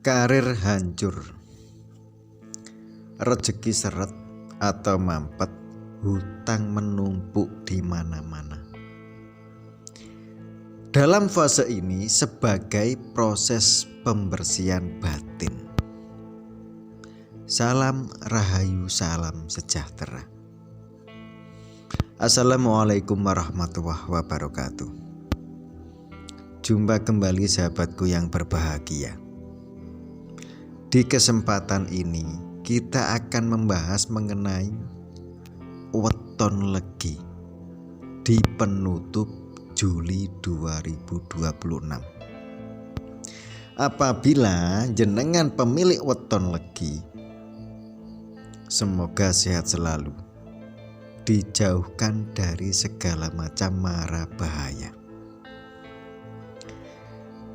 Karir hancur, rezeki seret atau mampet, hutang menumpuk di mana-mana. Dalam fase ini sebagai proses pembersihan batin. Salam rahayu, salam sejahtera. Assalamualaikum warahmatullahi wabarakatuh. Jumpa kembali sahabatku yang berbahagia. Di kesempatan ini kita akan membahas mengenai weton legi di penutup Juli 2026. Apabila jenengan pemilik weton legi, semoga sehat selalu, dijauhkan dari segala macam mara bahaya.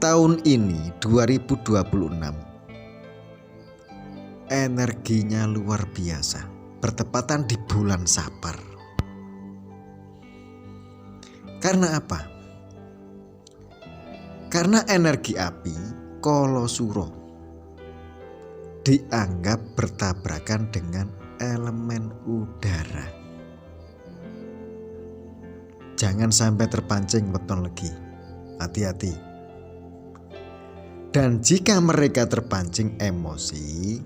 Tahun ini 2026 energinya luar biasa, bertepatan di bulan Sapar. Karena apa? Karena energi api Kolosuro dianggap bertabrakan dengan elemen udara. Jangan sampai terpancing weton legi, hati-hati. Dan jika mereka terpancing emosi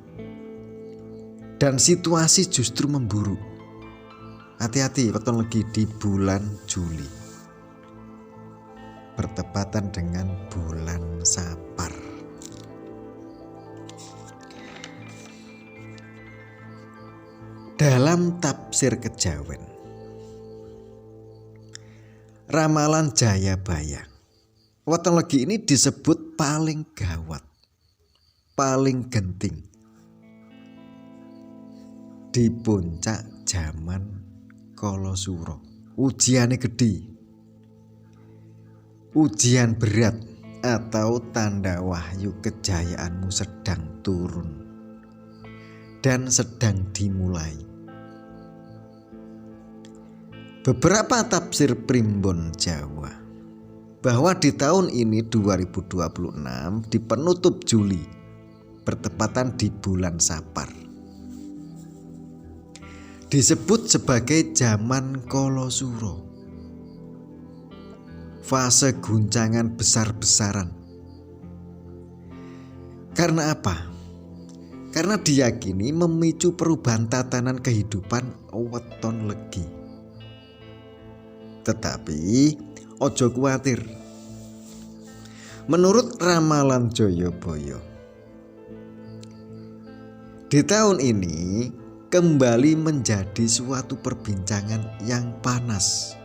dan situasi justru memburuk, hati-hati weton legi di bulan Juli, bertepatan dengan bulan Sapar. Dalam tafsir kejawen, ramalan Jayabaya, weton legi ini disebut paling gawat, paling genting di puncak zaman Kolosuro. Ujiannya gede, ujian berat atau tanda wahyu kejayaanmu sedang turun dan sedang dimulai. Beberapa tafsir primbon Jawa bahwa di tahun ini 2026 di penutup Juli bertepatan di bulan Sapar, disebut sebagai zaman Kolosuro, fase guncangan besar-besaran. Karena apa? Karena diyakini memicu perubahan tatanan kehidupan weton legi. Tetapi ojo kuatir. Menurut ramalan Jayabaya, di tahun ini kembali menjadi suatu perbincangan yang panas,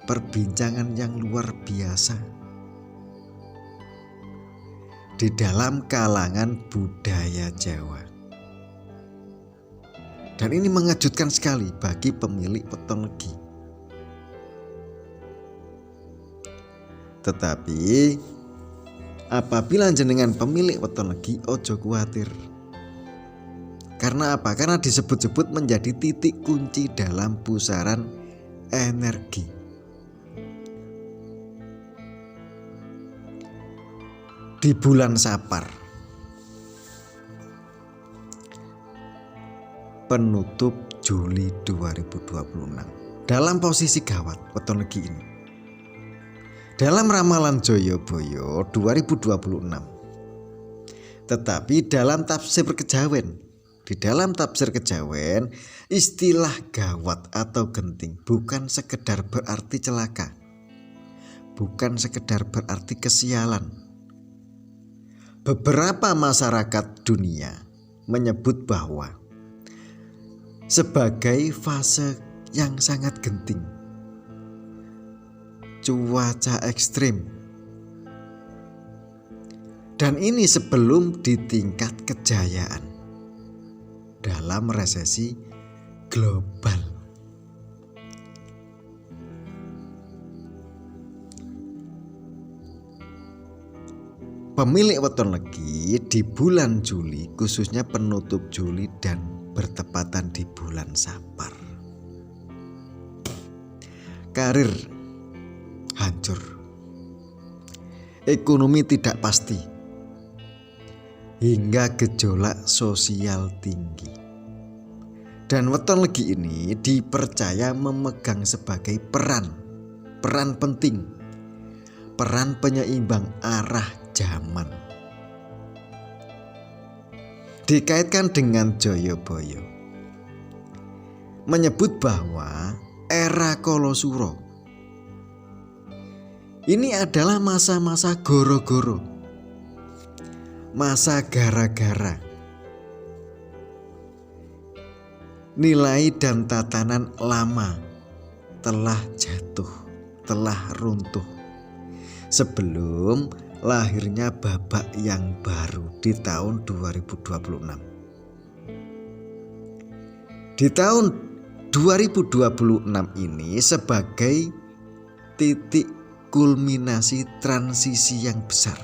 perbincangan yang luar biasa di dalam kalangan budaya Jawa. Dan ini mengejutkan sekali bagi pemilik weton legi. Tetapi apabila jenengan pemilik weton legi, ojo kuatir. Karena apa? Karena disebut-sebut menjadi titik kunci dalam pusaran energi. Di bulan Sapar, penutup Juli 2026, dalam posisi gawat weton legi ini. Dalam ramalan Jayabaya 2026. Tetapi dalam tafsir kejawen, di dalam tafsir kejawen, istilah gawat atau genting bukan sekedar berarti celaka, bukan sekedar berarti kesialan. Beberapa masyarakat dunia menyebut bahwa sebagai fase yang sangat genting, cuaca ekstrim, dan ini sebelum di tingkat kejayaan dalam resesi global. Pemilik weton legi di bulan Juli, khususnya penutup Juli dan bertepatan di bulan Sapar, karir hancur, ekonomi tidak pasti, hingga gejolak sosial tinggi. Dan weton legi ini dipercaya memegang sebagai peran penting, peran penyeimbang arah zaman. Dikaitkan dengan Jayabaya, menyebut bahwa era Kalasura ini adalah masa-masa goro-goro, masa gara-gara. Nilai dan tatanan lama telah jatuh, telah runtuh sebelum lahirnya babak yang baru di tahun 2026. Di tahun 2026 ini sebagai titik kulminasi transisi yang besar.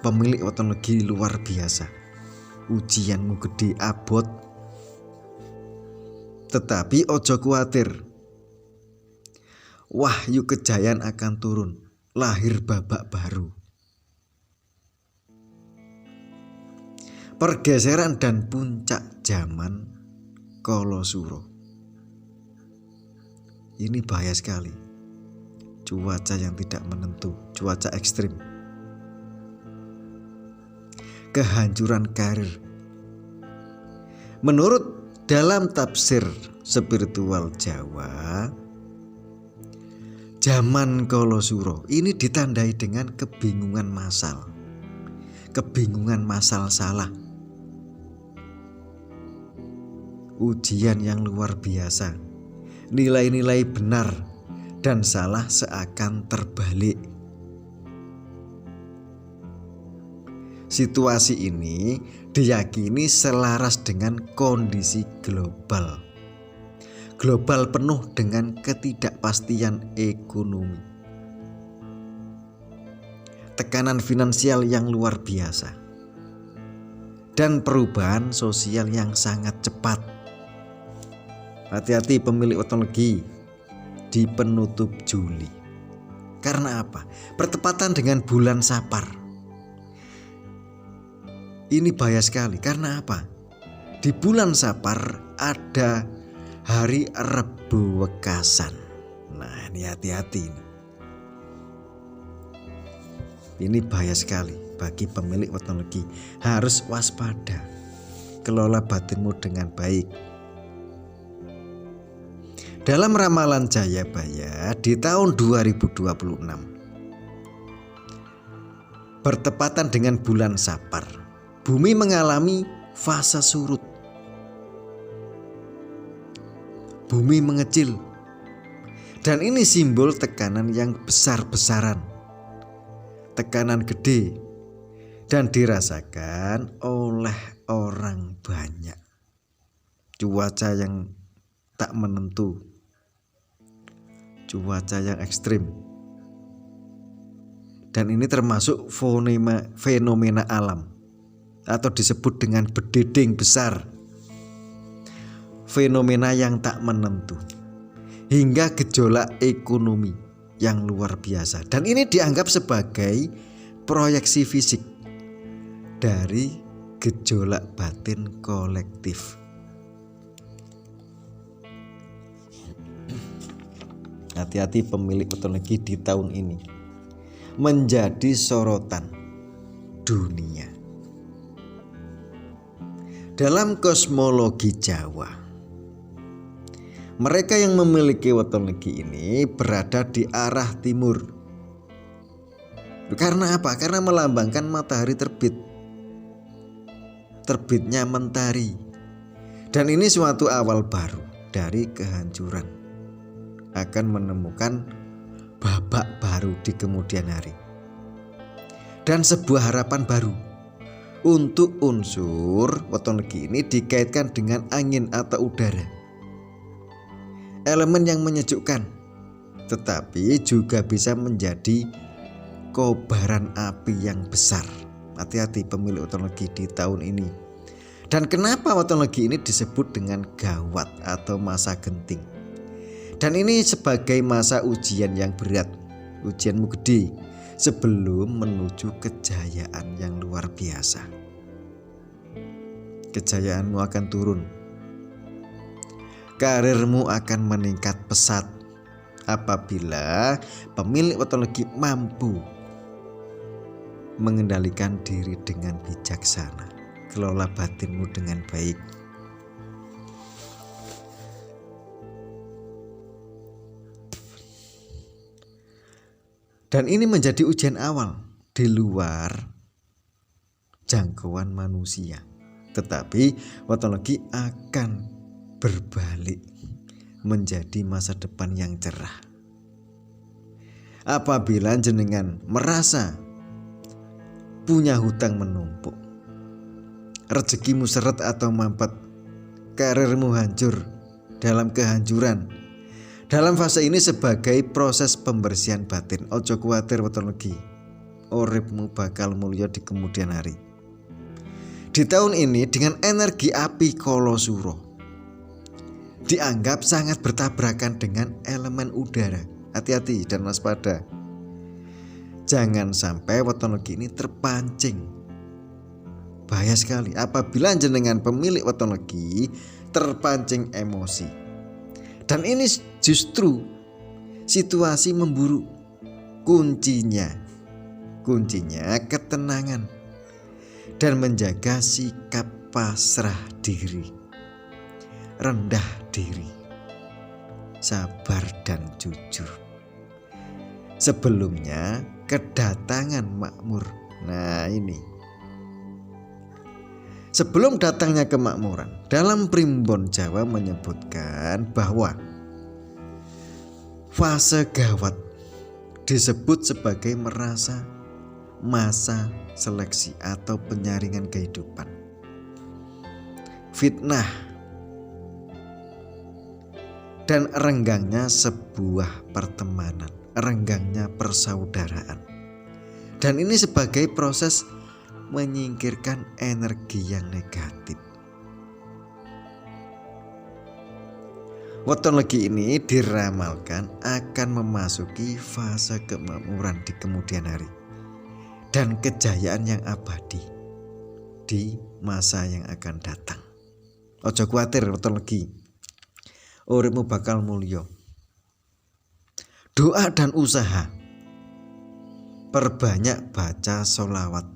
Pemilik weton legi luar biasa. Ujianmu gede abot, tetapi ojo kuatir. Wahyu kejayaan akan turun, lahir babak baru. Pergeseran dan puncak zaman Kalasura. Ini bahaya sekali. Cuaca yang tidak menentu, cuaca ekstrim. Kehancuran karir. Menurut dalam tafsir spiritual Jawa, zaman Kalasura ini ditandai dengan kebingungan masal, kebingungan masal salah, ujian yang luar biasa, nilai-nilai benar dan salah seakan terbalik. Situasi ini diyakini selaras dengan kondisi global. Global penuh dengan ketidakpastian ekonomi. Tekanan finansial yang luar biasa. Dan perubahan sosial yang sangat cepat. Hati-hati pemilik weton legi di penutup Juli. Karena apa? Bertepatan dengan bulan Sapar. Ini bahaya sekali. Karena apa? Di bulan Sapar ada hari Rebo Wekasan. Nah, ini hati-hati ini. Ini bahaya sekali bagi pemilik weton legi. Harus waspada. Kelola batinmu dengan baik. Dalam ramalan Jayabaya di tahun 2026, bertepatan dengan bulan Sapar, bumi mengalami fase surut. Bumi mengecil. Dan ini simbol tekanan yang besar-besaran. Tekanan gede. Dan dirasakan oleh orang banyak. Cuaca yang tak menentu. Cuaca yang ekstrim. Dan ini termasuk fenomena alam. Atau disebut dengan bededing besar. Fenomena yang tak menentu. Hingga gejolak ekonomi yang luar biasa. Dan ini dianggap sebagai proyeksi fisik dari gejolak batin kolektif. Hati-hati pemilik weton legi di tahun ini. Menjadi sorotan dunia. Dalam kosmologi Jawa, mereka yang memiliki weton legi ini berada di arah timur. Karena apa? Karena melambangkan matahari terbit. Terbitnya mentari. Dan ini suatu awal baru dari kehancuran. Akan menemukan babak baru di kemudian hari. Dan sebuah harapan baru. Untuk unsur weton legi ini dikaitkan dengan angin atau udara. Elemen yang menyejukkan, tetapi juga bisa menjadi kobaran api yang besar. Hati-hati pemilik weton legi di tahun ini. Dan kenapa weton legi ini disebut dengan gawat atau masa genting? Dan ini sebagai masa ujian yang berat. Ujianmu gede. sebelum menuju kejayaan yang luar biasa. Kejayaanmu akan turun, karirmu akan meningkat pesat apabila pemilik patologi mampu mengendalikan diri dengan bijaksana. Kelola batinmu dengan baik. Dan ini menjadi ujian awal di luar jangkauan manusia. Tetapi patologi akan berbalik menjadi masa depan yang cerah. Apabila jenengan merasa punya hutang menumpuk, rezekimu seret atau mampet, karirmu hancur dalam kehancuran. Dalam fase ini sebagai proses pembersihan batin. Ojo kuatir patologi, uripmu bakal mulya di kemudian hari. Di tahun ini dengan energi api Kolosuro dianggap sangat bertabrakan dengan elemen udara. Hati-hati dan waspada. Jangan sampai patologi ini terpancing. Bahaya sekali apabila jenengan pemilik patologi terpancing emosi. Dan ini justru situasi memburuk. Kuncinya ketenangan dan menjaga sikap pasrah diri, rendah diri, sabar dan jujur. Sebelumnya kedatangan makmur. Nah ini, sebelum datangnya kemakmuran, dalam Primbon Jawa menyebutkan bahwa fase gawat disebut sebagai masa seleksi atau penyaringan kehidupan. Fitnah dan renggangnya sebuah pertemanan, renggangnya persaudaraan. Dan ini sebagai proses menyingkirkan energi yang negatif. Patologi ini diramalkan akan memasuki fase kemakmuran di kemudian hari dan kejayaan yang abadi di masa yang akan datang. Ojo kuatir patologi, uripmu bakal mulya. Doa dan usaha, perbanyak baca sholawat,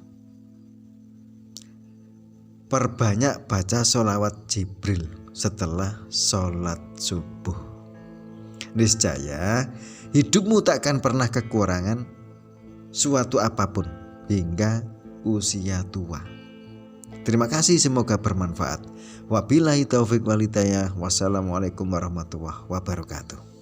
perbanyak baca sholawat Jibril setelah sholat subuh. Niscaya hidupmu takkan pernah kekurangan suatu apapun hingga usia tua. Terima kasih, semoga bermanfaat. Wabillahi taufiq walhidayah. Wassalamualaikum warahmatullahi wabarakatuh.